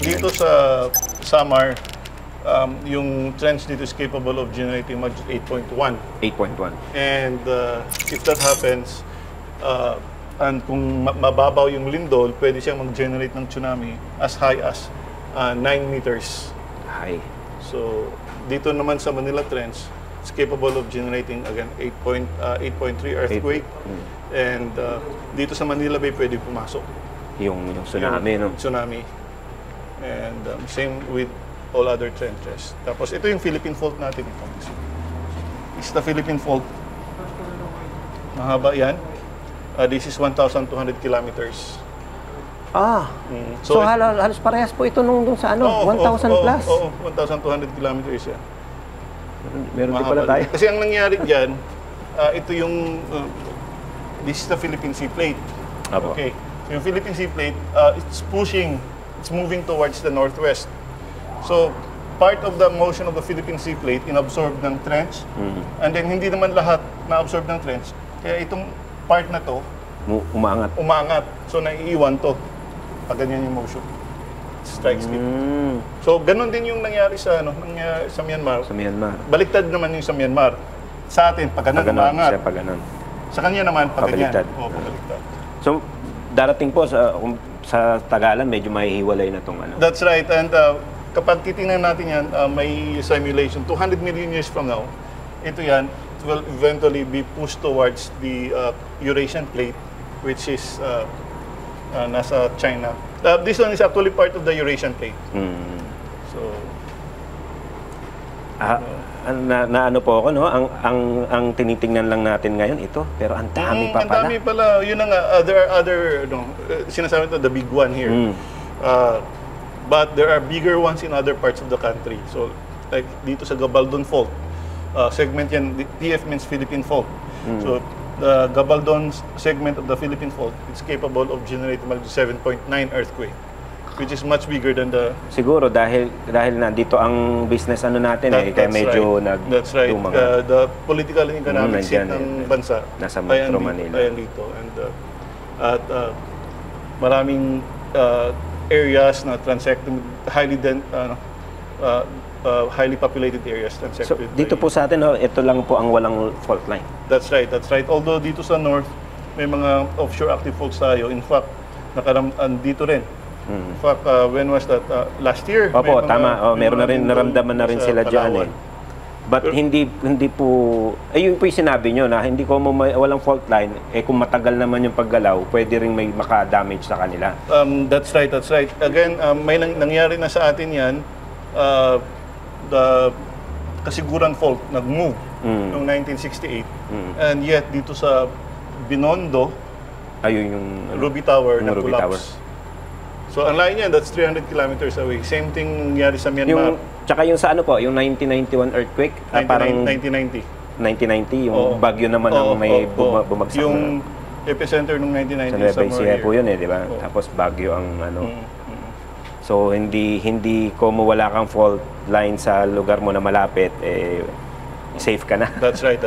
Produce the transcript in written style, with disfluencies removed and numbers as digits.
Dito sa Samar, yung trench dito is capable of generating mag 8.1. 8.1. And if that happens, and kung mababaw yung lindol, pwede siyang mag-generate ng tsunami as high as 9 meters. High. So, dito naman sa Manila Trench, it's capable of generating, again, 8.3 earthquake. And dito sa Manila Bay, pwede pumasok. Yung tsunami, no? Tsunami. And same with all other trenches. Tapos ito yung Philippine Fault natin. It's the Philippine Fault. Mahaba yan. This is 1,200 kilometers. So halos parehas po ito nung sa ano, 1,000 plus? Oo, 1,200 kilometers yan. Meron din pala tayo. Kasi ang nangyari dyan, ito yung, this is the Philippine Sea Plate. Apo. Okay. So yung Philippine Sea Plate, it's moving towards the northwest. So, part of the motion of the Philippine Sea Plate inabsorb ng trench, and then hindi naman lahat na-absorb ng trench. Kaya itong part na to, umaangat. So, naiiwan to. Pag ganyan yung motion. Strike speed. So, ganun din yung nangyari sa, sa Myanmar. Sa Myanmar. Baliktad naman yung sa Myanmar. Sa atin, pag ganun, umaangat. Sa kanya naman, pag ganyan. Pabaliktad. So, darating po sa Tagalan, medyo mahihiwalay na itong ano. That's right. And kapag titingnan natin yan, may simulation. 200 million years from now, ito yan, it will eventually be pushed towards the Eurasian plate, which is nasa China. This one is actually part of the Eurasian plate. So, ano po ako, no? Ang tinitingnan lang natin ngayon ito, pero ang dami pa pala. Ang dami pala. Yun na nga, there are other, sinasabi ito, the big one here. But there are bigger ones in other parts of the country. So, like dito sa Gabaldon Fault, segment yan, TF means Philippine Fault. So, the Gabaldon segment of the Philippine Fault, it's capable of generating 7.9 earthquake, which is much bigger than the... Siguro dahil nandito ang business natin kaya medyo That's right. The political and economic scene ng bansa nasa Metro Manila. Ayan dito. And at maraming areas na transected, highly populated areas transected. So, dito po sa atin, ito lang po ang walang fault line. That's right. Although dito sa north, may mga offshore active faults tayo. In fact, dito rin. In fact, when was that? Last year? Opo, tama. Meron na rin, naramdaman na rin sila dyan. But hindi po, yun po yung sinabi nyo na hindi ko walang fault line, kung matagal naman yung paggalaw, pwede rin may maka-damage sa kanila. That's right. Again, may nangyari na sa atin yan, the Kasiguran Fault, nag-move noong 1968. And yet, dito sa Binondo, ayun yung Ruby Tower, na-collapse. So, ang layo niyan, that's 300 kilometers away. Same thing nangyari sa Myanmar. Tsaka yung sa ano po, yung 1991 earthquake, parang 1990. 1990, yung bagyo naman ang may bumagsak. Yung epicenter nung 1990 sa Nueva Ecija po yun di ba? Tapos bagyo ang ano. So hindi ko wala kang fault line sa lugar mo na malapit, safe ka na. That's right.